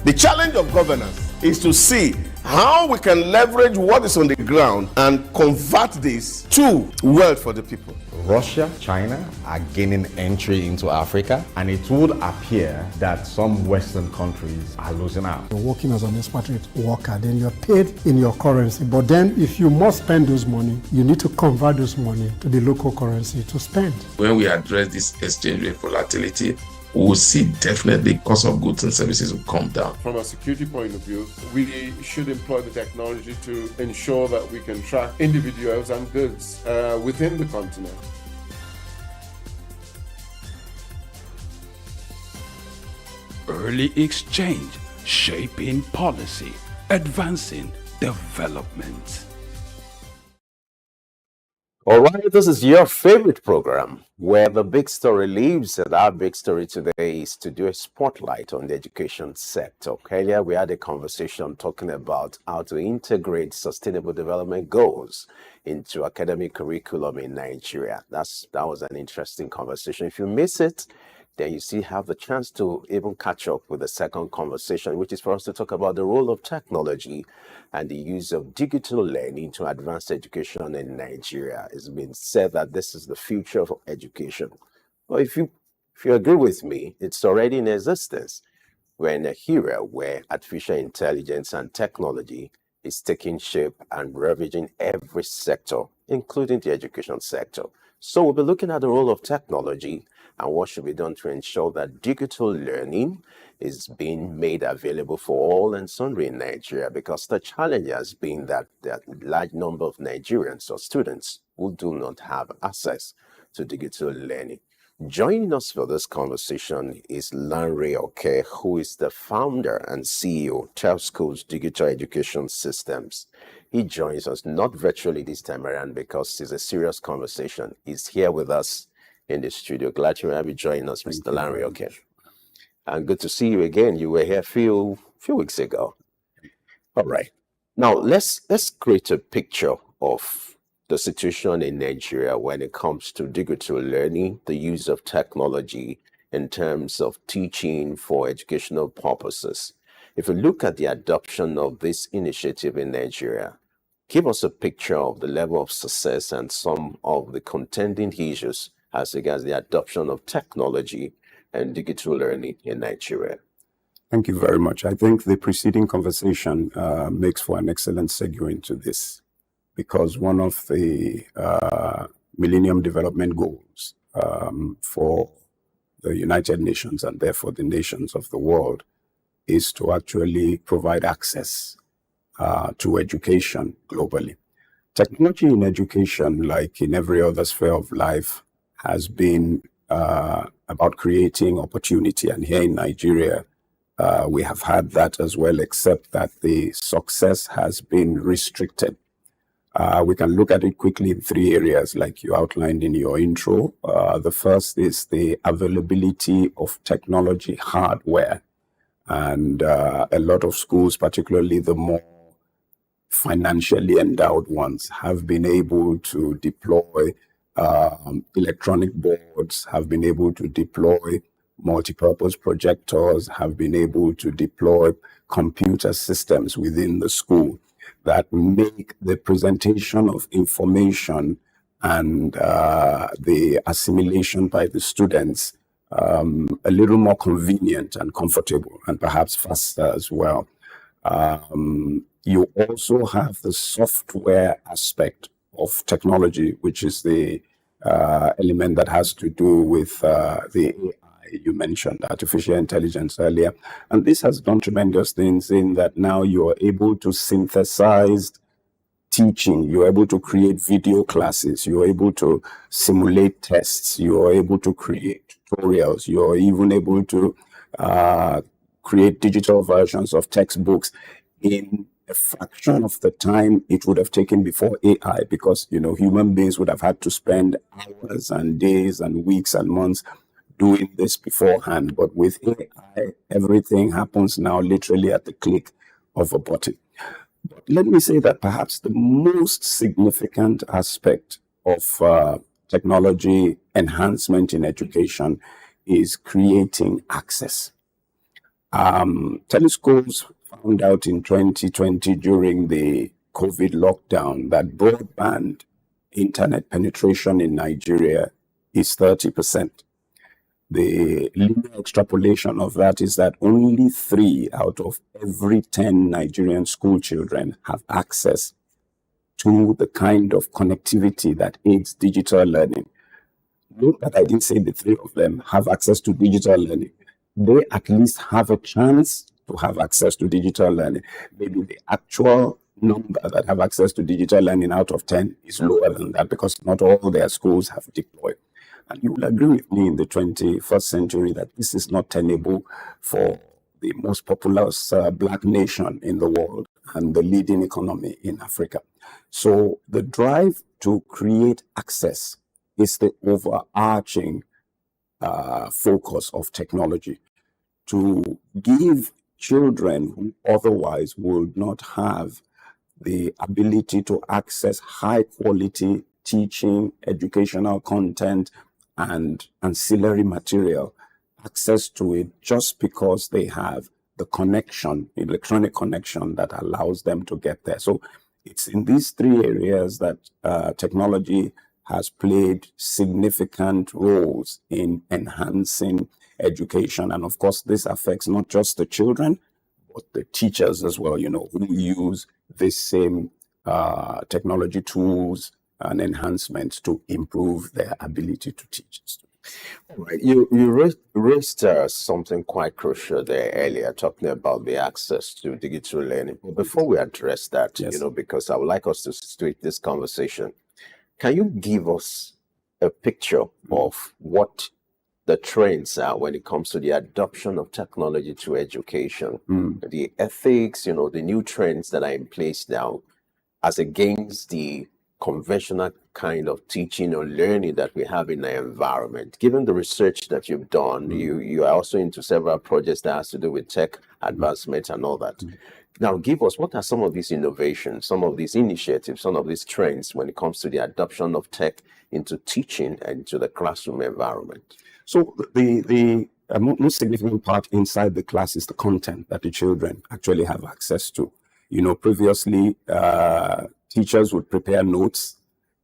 The challenge of governance is to see how we can leverage what is on the ground and convert this to wealth for the people. Russia, China are gaining entry into Africa, and it would appear that some Western countries are losing out. You're working as an expatriate worker, then you're paid in your currency. But then if you must spend those money, you need to convert those money to the local currency to spend. When we address this exchange rate volatility, we will see definitely cost of goods and services will come down. From a security point of view, we should employ the technology to ensure that we can track individuals and goods within the continent. Early exchange, shaping policy, advancing development. All right, this is your favorite program where the big story lives, and our big story today is to do a spotlight on the education sector. Earlier, we had a conversation talking about how to integrate sustainable development goals into academic curriculum in Nigeria. That was an interesting conversation. If you miss it, then you still have the chance to even catch up with the second conversation, which is for us to talk about the role of technology and the use of digital learning to advance education in Nigeria. It's been said that this is the future of education. Well, if you agree with me, it's already in existence. We're in a era where artificial intelligence and technology is taking shape and ravaging every sector, including the education sector. So we'll be looking at the role of technology and what should be done to ensure that digital learning is being made available for all and sundry in Nigeria, because the challenge has been that there are a large number of Nigerians or students who do not have access to digital learning. Joining us for this conversation is Lanre Oke, who is the founder and CEO of Teleschools Digital Education Systems. He joins us not virtually this time around because it's a serious conversation. He's here with us in the studio. Glad to have you join us, Mr. Lanre Oke. And good to see you again. You were here a few weeks ago. All right. Now let's create a picture of the situation in Nigeria when it comes to digital learning, the use of technology in terms of teaching for educational purposes. If you look at the adoption of this initiative in Nigeria, give us a picture of the level of success and some of the contending issues as regards the adoption of technology and digital learning in Nigeria. Thank you very much. I think the preceding conversation makes for an excellent segue into this, because one of the Millennium Development Goals for the United Nations, and therefore the nations of the world, is to actually provide access to education globally. Technology in education, like in every other sphere of life, has been about creating opportunity. And here in Nigeria, we have had that as well, except that the success has been restricted. We can look at it quickly in three areas, like you outlined in your intro. The first is the availability of technology hardware. And a lot of schools, particularly the more financially endowed ones, have been able to deploy electronic boards, have been able to deploy multipurpose projectors, have been able to deploy computer systems within the school that make the presentation of information and the assimilation by the students a little more convenient and comfortable, and perhaps faster as well. You also have the software aspect of technology, which is the element that has to do with the AI. You mentioned artificial intelligence earlier, and this has done tremendous things in that now you are able to synthesize teaching, you're able to create video classes, you're able to simulate tests, you're able to create tutorials, you're even able to create digital versions of textbooks in a fraction of the time it would have taken before AI, because human beings would have had to spend hours and days and weeks and months doing this beforehand. But with AI, everything happens now literally at the click of a button. But let me say that perhaps the most significant aspect of technology enhancement in education is creating access. Teleschools found out in 2020 during the COVID lockdown that broadband internet penetration in Nigeria is 30%. The linear extrapolation of that is that only 3 out of every 10 Nigerian school children have access to the kind of connectivity that aids digital learning. Note that I didn't say the 3 of them have access to digital learning. They at least have a chance to have access to digital learning. Maybe the actual number that have access to digital learning out of 10 is lower than that because not all their schools have deployed. And you will agree with me in the 21st century that this is not tenable for the most populous Black nation in the world and the leading economy in Africa. So the drive to create access is the overarching focus of technology, to give children who otherwise would not have the ability to access high quality teaching, educational content, and ancillary material, access to it just because they have the connection, electronic connection that allows them to get there. So it's in these 3 areas that technology has played significant roles in enhancing education. And of course, this affects not just the children, but the teachers as well, who use this same technology tools and enhancements to improve their ability to teach. All right. You raised something quite crucial there earlier, talking about the access to digital learning. But before we address that, Yes. because I would like us to situate this conversation, can you give us a picture of what the trends are when it comes to the adoption of technology to education, the ethics, the new trends that are in place now, as against the conventional kind of teaching or learning that we have in the environment? Given the research that you've done, you are also into several projects that has to do with tech advancement and all that. Now, give us, what are some of these innovations, some of these initiatives, some of these trends when it comes to the adoption of tech into teaching and into the classroom environment? So the most significant part inside the class is the content that the children actually have access to. Previously, teachers would prepare notes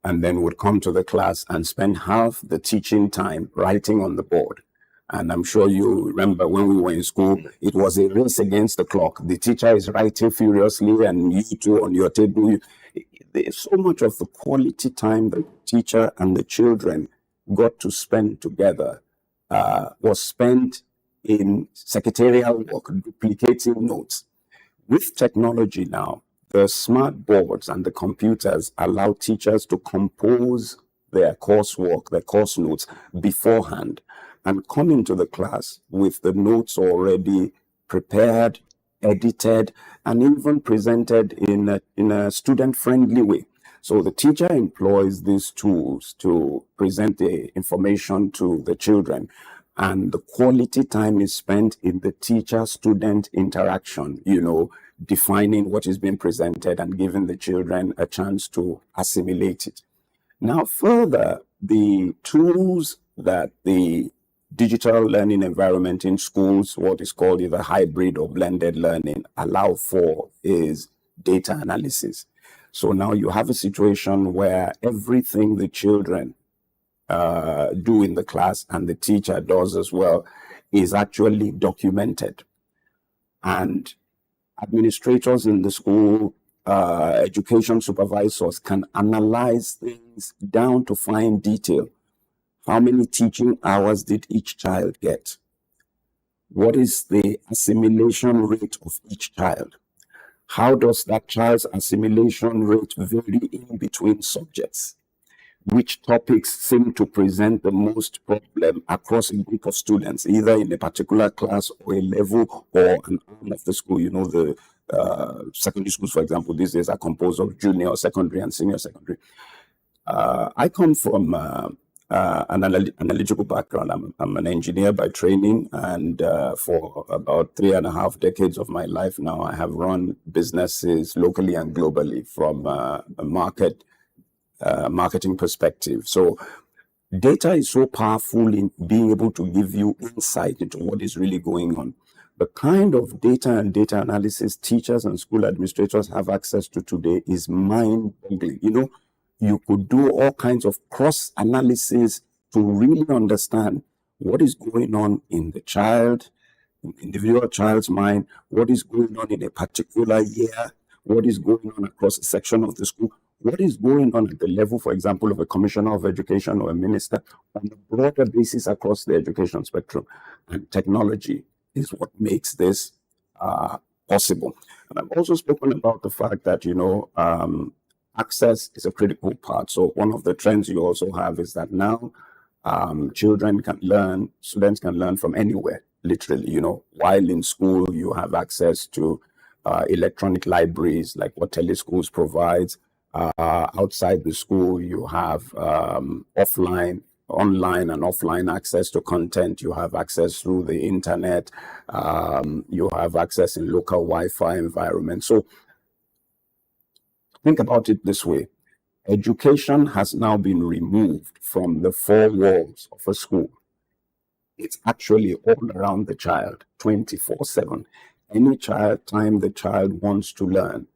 and then would come to the class and spend half the teaching time writing on the board. And I'm sure you remember when we were in school, it was a race against the clock. The teacher is writing furiously and you two on your table. There's so much of the quality time the teacher and the children got to spend together was spent in secretarial work, duplicating notes. With technology now, the smart boards and the computers allow teachers to compose their coursework, their course notes beforehand, and come into the class with the notes already prepared, edited, and even presented in a student-friendly way. So the teacher employs these tools to present the information to the children, and the quality time is spent in the teacher-student interaction, defining what is being presented and giving the children a chance to assimilate it. Now, further, the tools that the digital learning environment in schools, what is called either hybrid or blended learning, allow for is data analysis. So now you have a situation where everything the children do in the class and the teacher does as well is actually documented. And administrators in the school, education supervisors can analyze things down to fine detail. How many teaching hours did each child get? What is the assimilation rate of each child? How does that child's assimilation rate vary in between subjects? Which topics seem to present the most problem across a group of students, either in a particular class or a level or an arm of the school? The secondary schools, for example, these days are composed of junior secondary and senior secondary. I come from an analytical background. I'm an engineer by training, and for about 3.5 decades of my life now, I have run businesses locally and globally from a marketing perspective. So data is so powerful in being able to give you insight into what is really going on. The kind of data and data analysis teachers and school administrators have access to today is mind-boggling. You could do all kinds of cross-analysis to really understand what is going on in the child, in the individual child's mind, what is going on in a particular year, what is going on across a section of the school, what is going on at the level, for example, of a commissioner of education or a minister on a broader basis across the education spectrum. And technology is what makes this possible. And I've also spoken about the fact that, access is a critical part. So one of the trends you also have is that now students can learn from anywhere, literally. While in school, you have access to electronic libraries like what Teleschools provides. Outside the school, you have online and offline access to content. You have access through the internet. You have access in local Wi-Fi environments. So think about it this way. Education has now been removed from the four walls of a school. It's actually all around the child, 24/7. Any time the child wants to learn,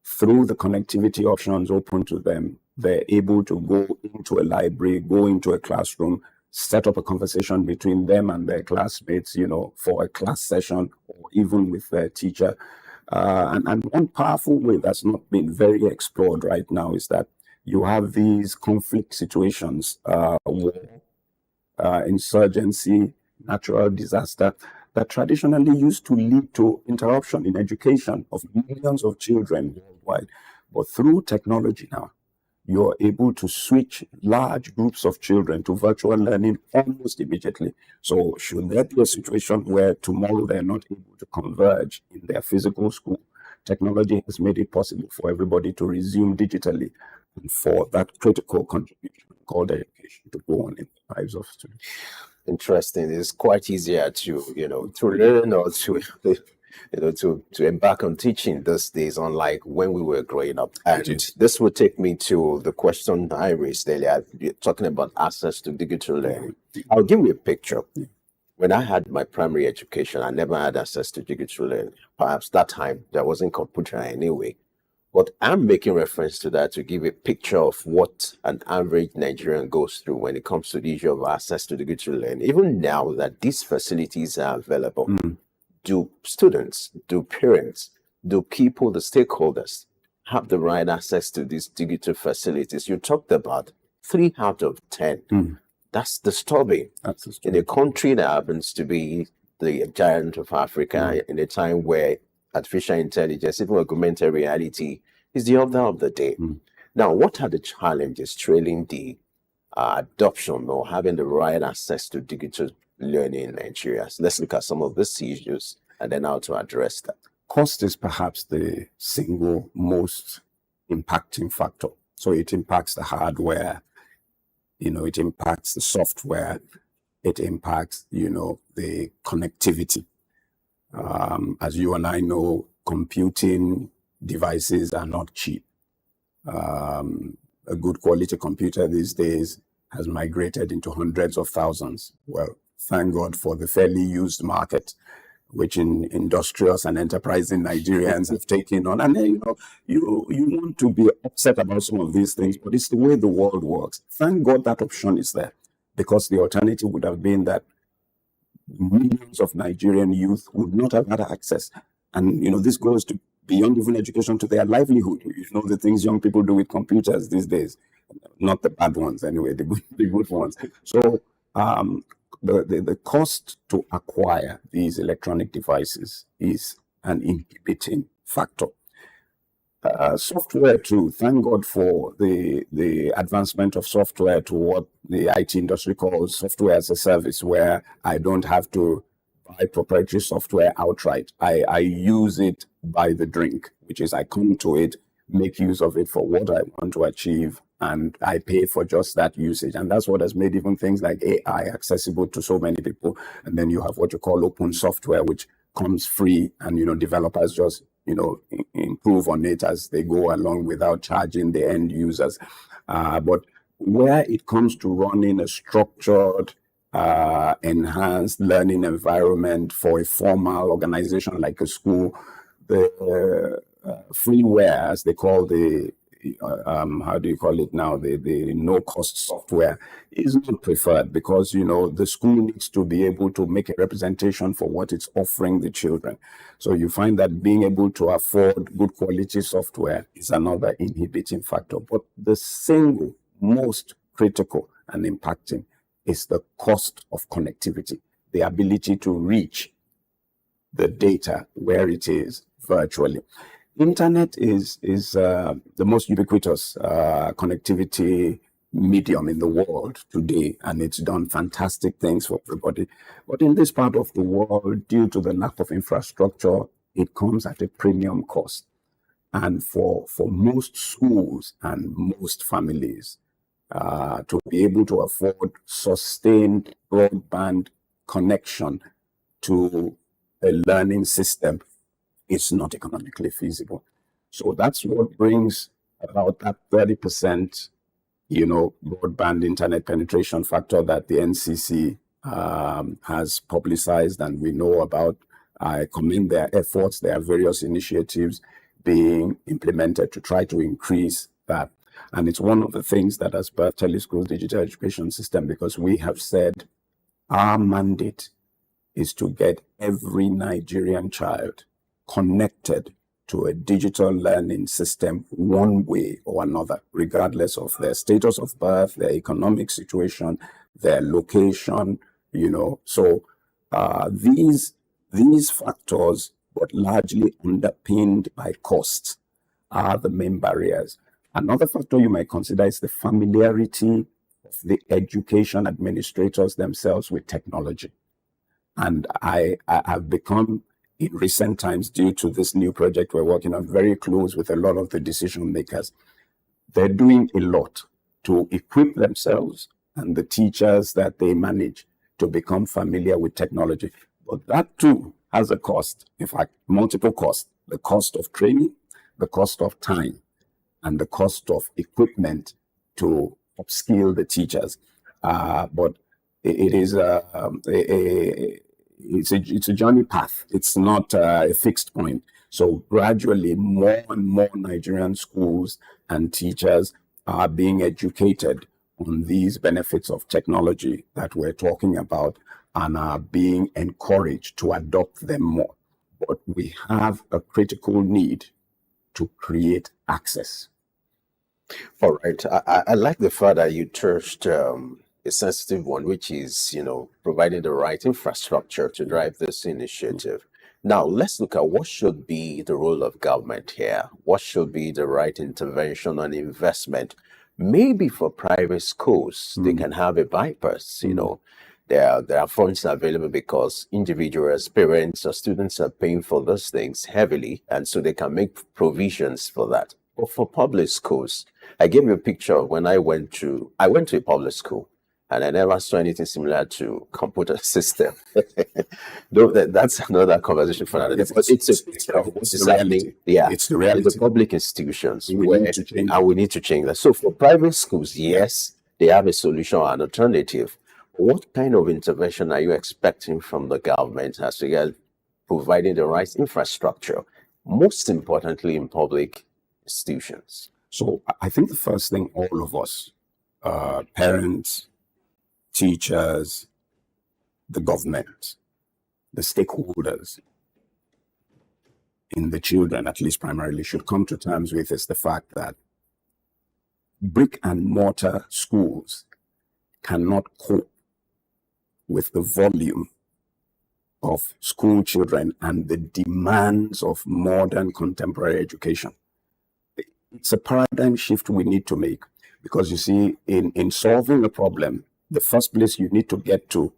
through the connectivity options open to them, they're able to go into a library, go into a classroom, set up a conversation between them and their classmates, for a class session or even with their teacher. And one powerful way that's not been very explored right now is that you have these conflict situations, war, insurgency, natural disaster, that traditionally used to lead to interruption in education of millions of children worldwide. But through technology now, you're able to switch large groups of children to virtual learning almost immediately. So should there be a situation where tomorrow they're not able to converge in their physical school, technology has made it possible for everybody to resume digitally and for that critical contribution called education to go on in the lives of students. Interesting. It's quite easier to learn or to embark on teaching these days, unlike when we were growing up. And this would take me to the question I raised earlier, talking about access to digital learning. I'll give you a picture. When I had my primary education, I never had access to digital learning. Perhaps that time there wasn't computer anyway. But I'm making reference to that to give a picture of what an average Nigerian goes through when it comes to the issue of access to digital learning. Even now that these facilities are available, do students, do parents, do people, the stakeholders, have the right access to these digital facilities? You talked about 3 out of 10. That's disturbing. In a country that happens to be the giant of Africa, in a time where artificial intelligence, even augmented reality, is the order of the day. Now, what are the challenges trailing the adoption or having the right access to digital learning in Nigeria? So let's look at some of these issues and then how to address that. Cost is perhaps the single most impacting factor. So it impacts the hardware, it impacts the software, it impacts, the connectivity. As you and I know, computing devices are not cheap. A good quality computer these days has migrated into hundreds of thousands. Well, thank God for the fairly used market, which industrious and enterprising Nigerians have taken on. And then, you want to be upset about some of these things, but it's the way the world works. Thank God that option is there, because the alternative would have been that millions of Nigerian youth would not have had access. And, this goes to beyond even education to their livelihood. The things young people do with computers these days, not the bad ones anyway, the good ones. So the cost to acquire these electronic devices is an inhibiting factor. Software too, thank God for the advancement of software to what the IT industry calls software as a service, where I don't have to buy proprietary software outright. I use it by the drink, which is I come to it, make use of it for what I want to achieve, and I pay for just that usage. And that's what has made even things like AI accessible to so many people. And then you have what you call open software, which comes free, and developers just improve on it as they go along without charging the end users. But where it comes to running a structured enhanced learning environment for a formal organization like a school. The freeware, as they call the how do you call it now, the no cost software, is not preferred, because the school needs to be able to make a representation for what it's offering the children. So you find that being able to afford good quality software is another inhibiting factor. But the single most critical and impacting is the cost of connectivity, the ability to reach the data where it is virtually. Internet is the most ubiquitous connectivity medium in the world today, and it's done fantastic things for everybody. But in this part of the world, due to the lack of infrastructure, it comes at a premium cost. And for most schools and most families, to be able to afford sustained broadband connection to a learning system is not economically feasible. So that's what brings about that 30%, broadband internet penetration factor that the NCC has publicized and we know about. I commend their efforts. There are various initiatives being implemented to try to increase that. And it's one of the things that has birthed Teleschools digital education system, because we have said our mandate is to get every Nigerian child connected to a digital learning system one way or another, regardless of their status of birth, their economic situation, their location, So these factors, but largely underpinned by costs, are the main barriers. Another factor you might consider is the familiarity of the education administrators themselves with technology. And I have become, in recent times, due to this new project we're working on, very close with a lot of the decision makers. They're doing a lot to equip themselves and the teachers that they manage to become familiar with technology. But that too has a cost. In fact, multiple costs. The cost of training, the cost of time, and the cost of equipment to upskill the teachers. But it is it's a journey path. It's not a fixed point. So gradually, more and more Nigerian schools and teachers are being educated on these benefits of technology that we're talking about, and are being encouraged to adopt them more. But we have a critical need to create access. All right. I like the fact that you touched a sensitive one, which is, providing the right infrastructure to drive this initiative. Now, let's look at what should be the role of government here. What should be the right intervention and investment? Maybe for private schools, they can have a bypass, There are funds available because individuals, parents, or students are paying for those things heavily, and so they can make provisions for that. But for public schools, I gave you a picture when I went to a public school, and I never saw anything similar to computer system. Though that's another conversation for another day. But it's the reality. Yeah, It's the reality. it's the public institutions, We need to change and we need to change that. So for private schools, yes, they have a solution or an alternative. What kind of intervention are you expecting from the government as regards providing the right infrastructure, most importantly in public institutions? So I think the first thing all of us, parents, teachers, the government, the stakeholders in the children, at least primarily, should come to terms with is the fact that brick and mortar schools cannot cope with the volume of school children and the demands of modern contemporary education. It's a paradigm shift we need to make, because you see, in solving a problem, the first place you need to get to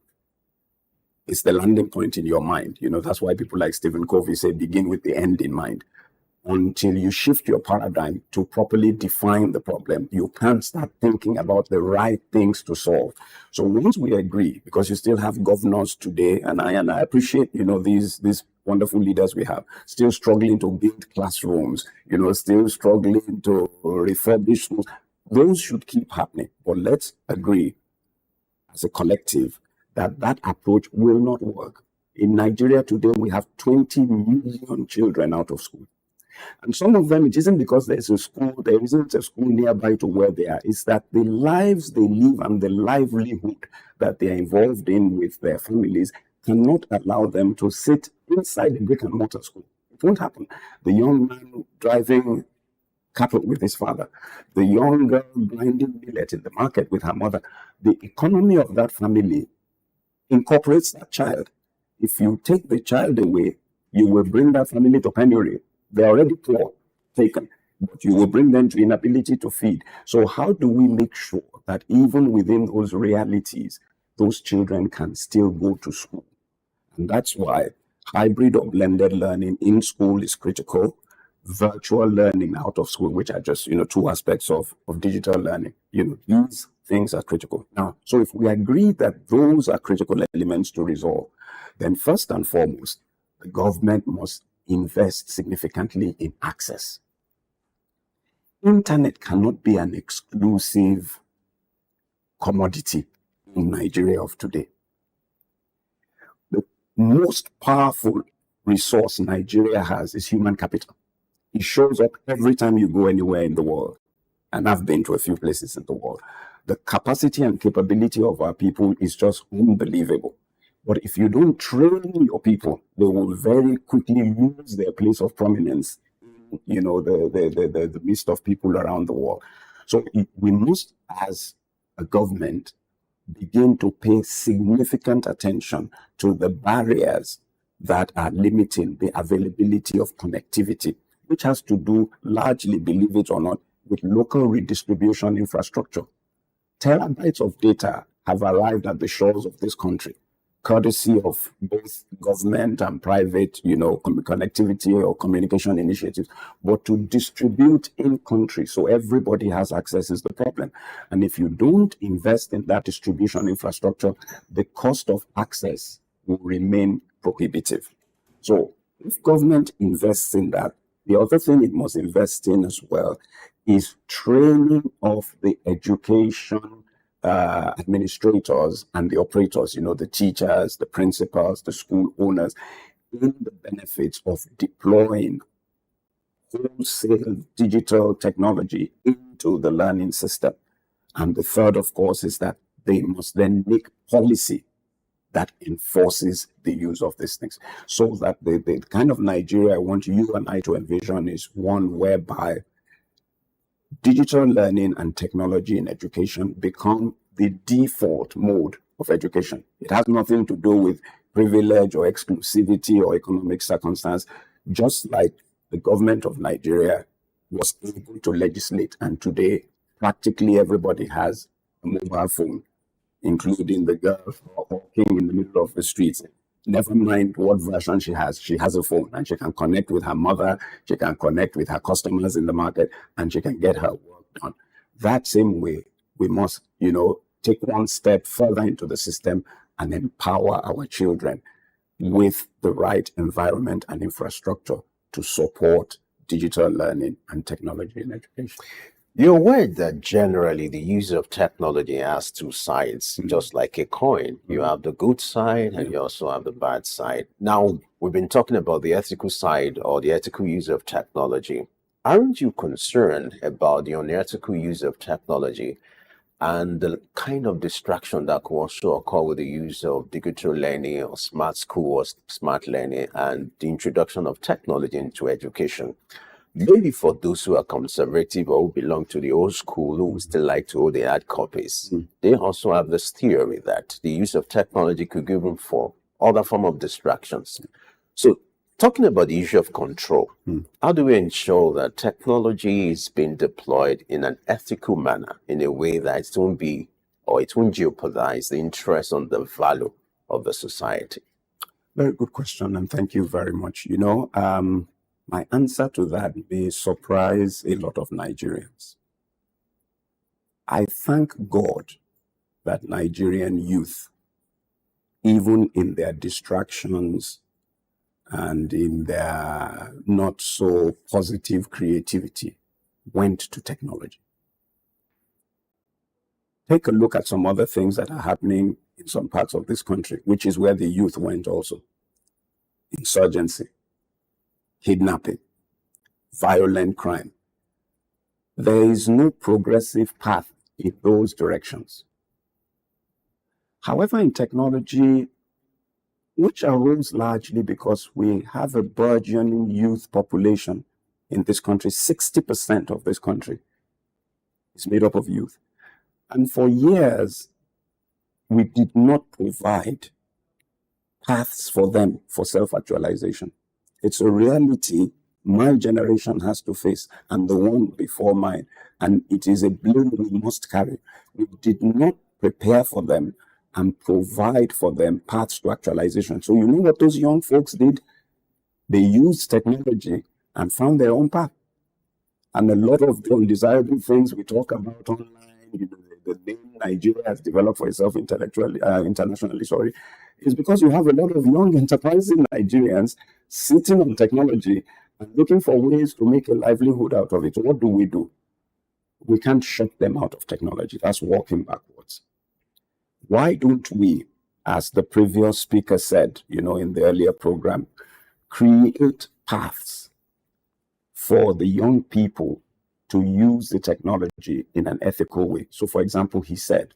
is the landing point in your mind. That's why people like Stephen Covey say, begin with the end in mind. Until you shift your paradigm to properly define the problem, you can't start thinking about the right things to solve. So once we agree, because you still have governors today, and I appreciate, these wonderful leaders we have, still struggling to build classrooms, still struggling to refurbish schools. Those should keep happening. But let's agree as a collective that approach will not work. In Nigeria today, we have 20 million children out of school. And some of them, it isn't because there isn't a school nearby to where they are. It's that the lives they live and the livelihood that they are involved in with their families cannot allow them to sit inside a brick and mortar school. It won't happen. The young man driving cattle with his father, the young girl grinding millet in the market with her mother, the economy of that family incorporates that child. If you take the child away, you will bring that family to penury. They're already poor, taken, but you will bring them to inability to feed. So how do we make sure that even within those realities, those children can still go to school? And that's why hybrid or blended learning in school is critical. Virtual learning out of school, which are just, two aspects of digital learning. These things are critical. Now, so if we agree that those are critical elements to resolve, then first and foremost, the government must invest significantly in access. Internet cannot be an exclusive commodity in Nigeria of today. The most powerful resource Nigeria has is human capital. It shows up every time you go anywhere in the world. And I've been to a few places in the world. The capacity and capability of our people is just unbelievable. But if you don't train your people, they will very quickly lose their place of prominence in, the midst of people around the world. So we must, as a government, begin to pay significant attention to the barriers that are limiting the availability of connectivity, which has to do largely, believe it or not, with local redistribution infrastructure. Terabytes of data have arrived at the shores of this country, courtesy of both government and private, connectivity or communication initiatives. But to distribute in country so everybody has access is the problem. And if you don't invest in that distribution infrastructure, the cost of access will remain prohibitive. So if government invests in that, the other thing it must invest in as well is training of the education administrators and the operators, the teachers, the principals, the school owners, in the benefits of deploying wholesale digital technology into the learning system. And the third, of course, is that they must then make policy that enforces the use of these things, so that the kind of Nigeria I want you and I to envision is one whereby digital learning and technology in education become the default mode of education. It has nothing to do with privilege or exclusivity or economic circumstance, just like the government of Nigeria was able to legislate. And today, practically everybody has a mobile phone, including the girl walking in the middle of the streets. Never mind what version she has a phone, and she can connect with her mother, she can connect with her customers in the market, and she can get her work done. That same way, we must, take one step further into the system and empower our children with the right environment and infrastructure to support digital learning and technology in education. You're aware that generally the use of technology has two sides, just like a coin. You have the good side and you also have the bad side. Now, we've been talking about the ethical side or the ethical use of technology. Aren't you concerned about the unethical use of technology and the kind of distraction that could also occur with the use of digital learning or smart school or smart learning and the introduction of technology into education? Maybe for those who are conservative or who belong to the old school, who still like to hold the hard copies, they also have this theory that the use of technology could give them for other form of distractions. So, talking about the issue of control, how do we ensure that technology is being deployed in an ethical manner, in a way that it won't jeopardize the interest and the value of the society? Very good question, and thank you very much. My answer to that may surprise a lot of Nigerians. I thank God that Nigerian youth, even in their distractions and in their not so positive creativity, went to technology. Take a look at some other things that are happening in some parts of this country, which is where the youth went also. Insurgency, kidnapping, violent crime. There is no progressive path in those directions. However, in technology, which arose largely because we have a burgeoning youth population in this country, 60% of this country is made up of youth. And for years, we did not provide paths for them for self-actualization. It's a reality my generation has to face and the one before mine. And it is a blame we must carry. We did not prepare for them and provide for them paths to actualization. So you know what those young folks did? They used technology and found their own path. And a lot of the undesirable things we talk about online, you know, the name Nigeria has developed for itself internationally, is because you have a lot of young enterprising Nigerians sitting on technology and looking for ways to make a livelihood out of it. What do? We can't shut them out of technology. That's walking backwards. Why don't we, as the previous speaker said, you know, in the earlier program, create paths for the young people to use the technology in an ethical way? So, for example, he said,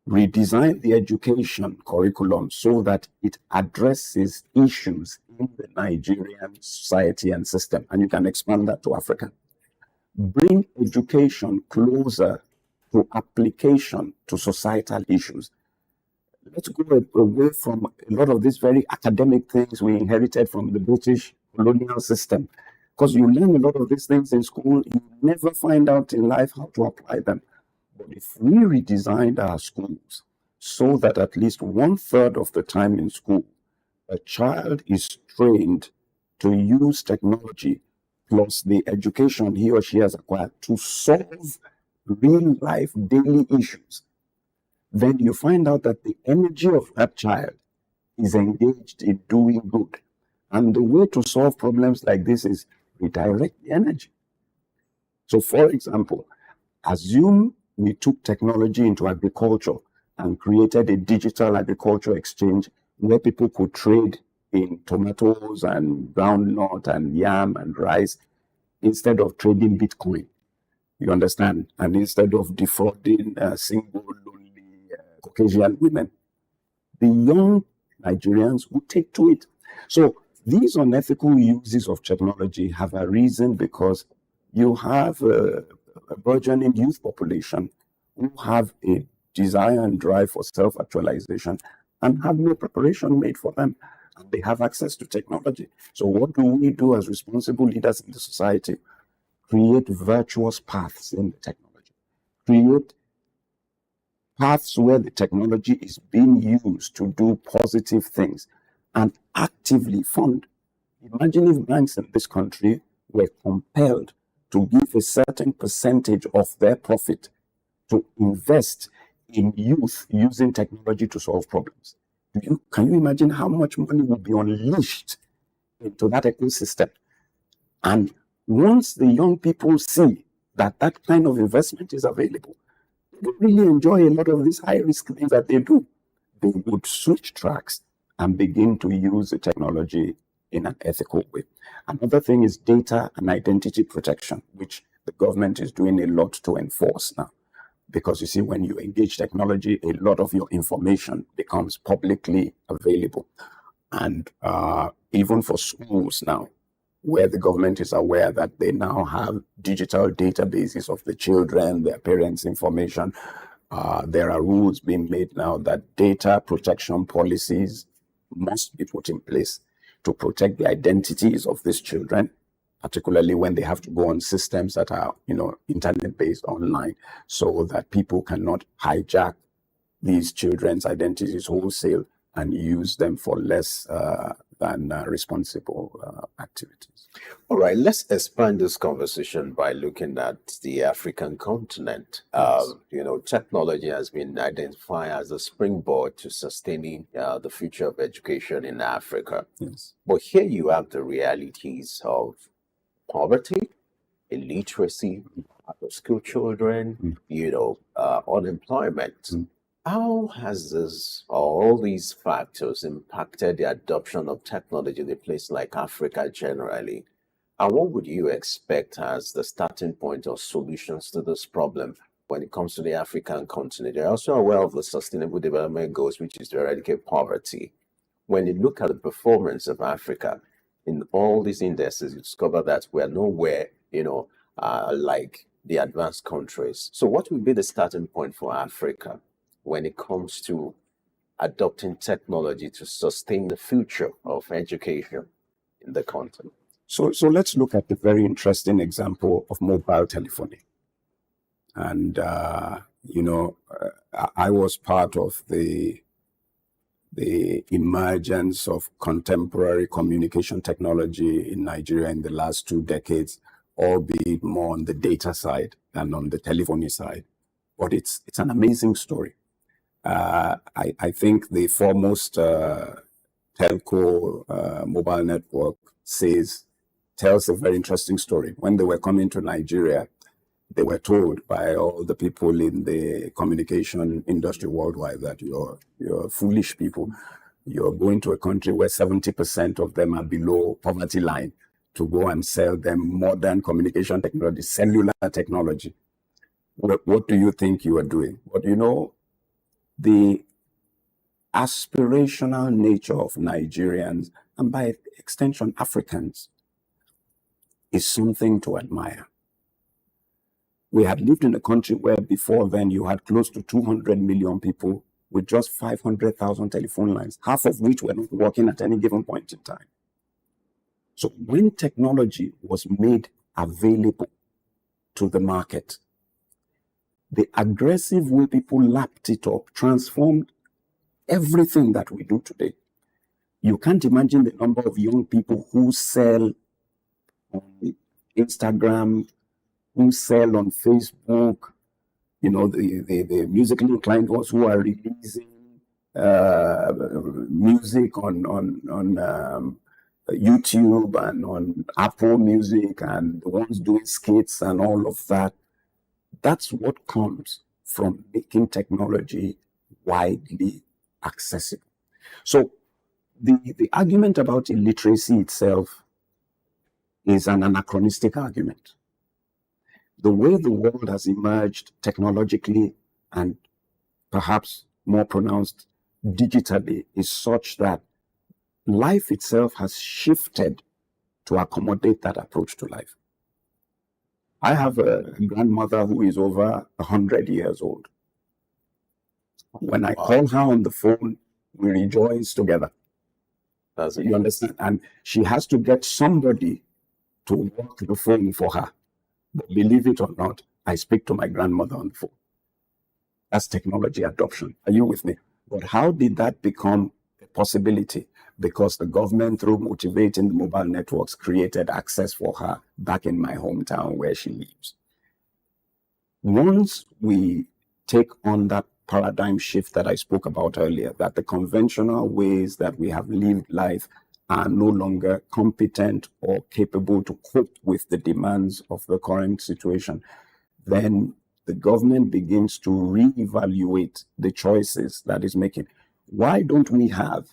redesign the education curriculum so that it addresses issues in the Nigerian society and system. And you can expand that to Africa. Bring education closer to application to societal issues. Let's go away from a lot of these very academic things we inherited from the British colonial system. Because you learn a lot of these things in school, you never find out in life how to apply them. But if we redesigned our schools so that at least 1/3 of the time in school, a child is trained to use technology plus the education he or she has acquired to solve real life daily issues, then you find out that the energy of that child is engaged in doing good. And the way to solve problems like this is redirect the energy. So, for example, assume we took technology into agriculture and created a digital agriculture exchange where people could trade in tomatoes and groundnut and yam and rice instead of trading Bitcoin. You understand? And instead of defrauding single, lonely Caucasian women, the young Nigerians would take to it. So these unethical uses of technology have a reason, because you have a burgeoning youth population who have a desire and drive for self-actualization and have no preparation made for them. And they have access to technology. So what do we do as responsible leaders in the society? Create virtuous paths in the technology. Create paths where the technology is being used to do positive things and actively fund. Imagine if banks in this country were compelled to give a certain percentage of their profit to invest in youth using technology to solve problems. Can you imagine how much money would be unleashed into that ecosystem? And once the young people see that that kind of investment is available, they really enjoy a lot of these high-risk things that they do. They would switch tracks and begin to use the technology in an ethical way. Another thing is data and identity protection, which the government is doing a lot to enforce now. Because you see, when you engage technology, a lot of your information becomes publicly available. And even for schools now, where the government is aware that they now have digital databases of the children, their parents' information, there are rules being made now that data protection policies must be put in place to protect the identities of these children, particularly when they have to go on systems that are, internet-based online, so that people cannot hijack these children's identities wholesale and use them for less than responsible activities. All right, let's expand this conversation by looking at the African continent. Yes. Technology has been identified as a springboard to sustaining the future of education in Africa. Yes. But here you have the realities of poverty, illiteracy, school children, unemployment. How has this, or all these factors, impacted the adoption of technology in a place like Africa generally? And what would you expect as the starting point or solutions to this problem when it comes to the African continent? You're also aware of the Sustainable Development Goals, which is to eradicate poverty. When you look at the performance of Africa in all these indices, you discover that we're nowhere, like the advanced countries. So what would be the starting point for Africa when it comes to adopting technology to sustain the future of education in the continent? So let's look at the very interesting example of mobile telephony. And, I was part of the emergence of contemporary communication technology in Nigeria in the last 2 decades, albeit more on the data side than on the telephony side. But it's an amazing story. I think the foremost telco mobile network tells a very interesting story. When they were coming to Nigeria, they were told by all the people in the communication industry worldwide that you're foolish people. You're going to a country where 70% of them are below poverty line to go and sell them modern communication technology, cellular technology. What do you think you are doing? But the aspirational nature of Nigerians, and by extension Africans, is something to admire. We had lived in a country where before then you had close to 200 million people with just 500,000 telephone lines, half of which were not working at any given point in time. So when technology was made available to the market, the aggressive way people lapped it up transformed everything that we do today. You can't imagine the number of young people who sell on Instagram, who sell on Facebook, the musically inclined ones who are releasing music on YouTube and on Apple Music, and the ones doing skits and all of that. That's what comes from making technology widely accessible. So the argument about illiteracy itself is an anachronistic argument. The way the world has emerged technologically and perhaps more pronounced digitally is such that life itself has shifted to accommodate that approach to life. I have a grandmother who is over 100 years old. When I call her on the phone, we rejoice together. You understand? And she has to get somebody to work the phone for her. But believe it or not, I speak to my grandmother on the phone. That's technology adoption. Are you with me? But how did that become a possibility? Because the government, through motivating the mobile networks, created access for her back in my hometown where she lives. Once we take on that paradigm shift that I spoke about earlier, that the conventional ways that we have lived life are no longer competent or capable to cope with the demands of the current situation, then the government begins to reevaluate the choices that it's making. Why don't we have,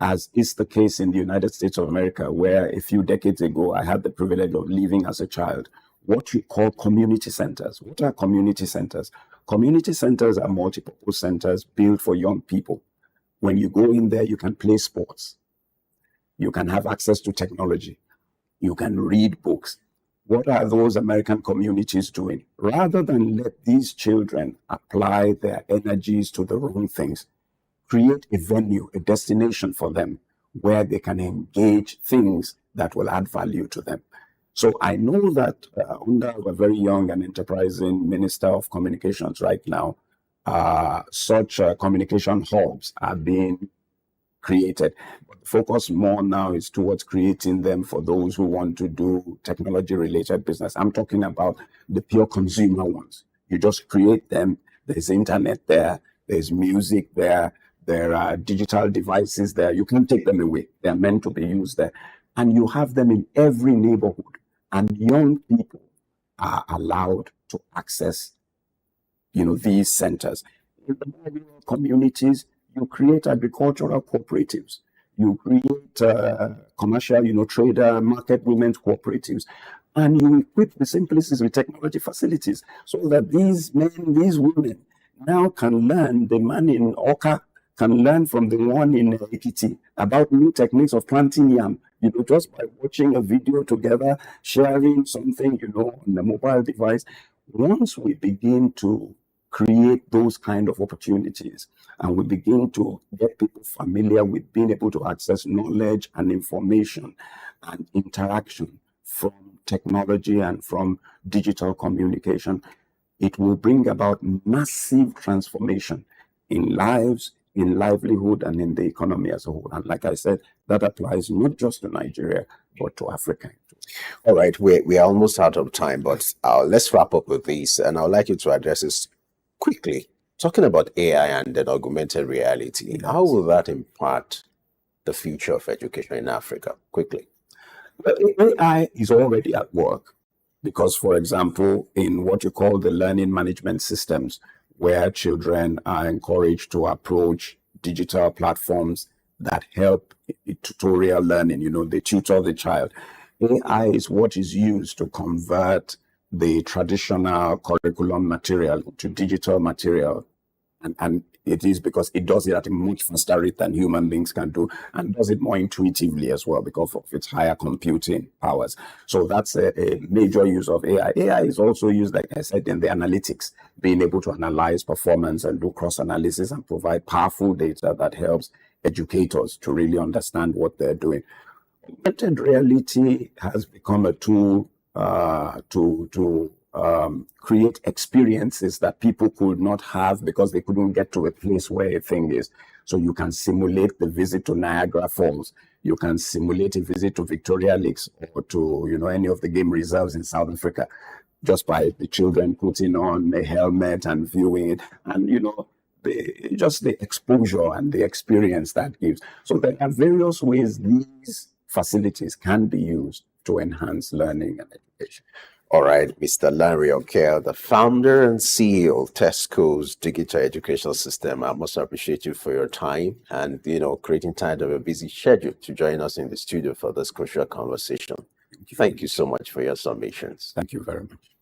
as is the case in the United States of America, where a few decades ago I had the privilege of living as a child, what you call community centers? What are community centers? Community centers are multi-purpose centers built for young people. When you go in there, you can play sports. You can have access to technology. You can read books. What are those American communities doing? Rather than let these children apply their energies to the wrong things, create a venue, a destination for them where they can engage things that will add value to them. So I know that under a very young and enterprising Minister of Communications right now, such communication hubs are being created. But the focus more now is towards creating them for those who want to do technology-related business. I'm talking about the pure consumer ones. You just create them. There's internet there. There's music there. There are digital devices there. You can't take them away. They're meant to be used there. And you have them in every neighborhood. And young people are allowed to access, these centers. In the more rural communities, you create agricultural cooperatives. You create commercial, trader, market women's cooperatives. And you equip the same places with technology facilities so that these men, these women now can learn. The man in Oka can learn from the one in Ekiti about new techniques of planting yam, just by watching a video together, sharing something, on the mobile device. Once we begin to create those kind of opportunities and we begin to get people familiar with being able to access knowledge and information and interaction from technology and from digital communication, it will bring about massive transformation in lives, in livelihood, and in the economy as a whole. And like I said, that applies not just to Nigeria, but to Africa. All right, we are almost out of time, but let's wrap up with this. And I would like you to address this quickly. Talking about AI and then augmented reality, how will that impact the future of education in Africa? Quickly. AI is already at work because, for example, in what you call the learning management systems, where children are encouraged to approach digital platforms that help tutorial learning, they tutor the child. AI is what is used to convert the traditional curriculum material to digital material. And it is because it does it at a much faster rate than human beings can do, and does it more intuitively as well because of its higher computing powers. So that's a major use of AI. AI is also used, like I said, in the analytics, being able to analyze performance and do cross-analysis and provide powerful data that helps educators to really understand what they're doing. Augmented reality has become a tool to create experiences that people could not have because they couldn't get to a place where a thing is. So you can simulate the visit to Niagara Falls. You can simulate a visit to Victoria Lakes or to, any of the game reserves in South Africa just by the children putting on a helmet and viewing it. And, just the exposure and the experience that gives. So there are various ways these facilities can be used to enhance learning and education. All right, Mr. Lanre Oke, the founder and CEO of Teleschools Digital Educational System. I must appreciate you for your time and, creating time out of a busy schedule to join us in the studio for this crucial conversation. Thank you so much for your submissions. Thank you very much.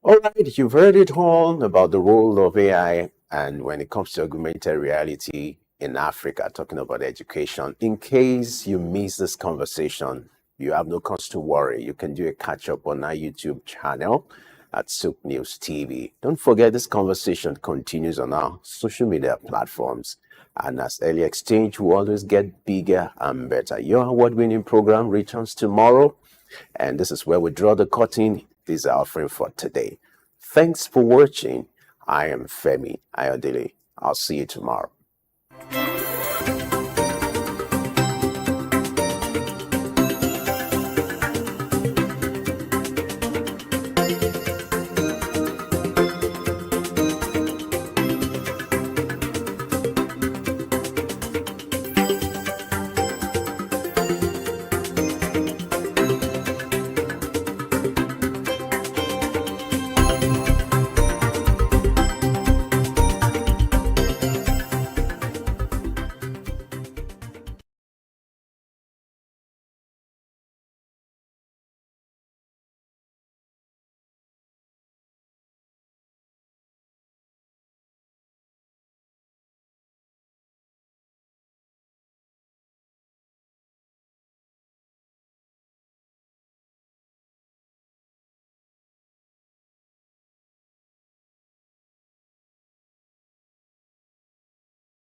All right, you've heard it all about the role of AI and when it comes to augmented reality in Africa, talking about education. In case you missed this conversation, you have no cause to worry. You can do a catch-up on our YouTube channel at Soap News TV. Don't forget, this conversation continues on our social media platforms. And as Early Exchange will always get bigger and better. Your award-winning program returns tomorrow. And this is where we draw the curtain. This is our offering for today. Thanks for watching. I am Femi Ayodele. I'll see you tomorrow.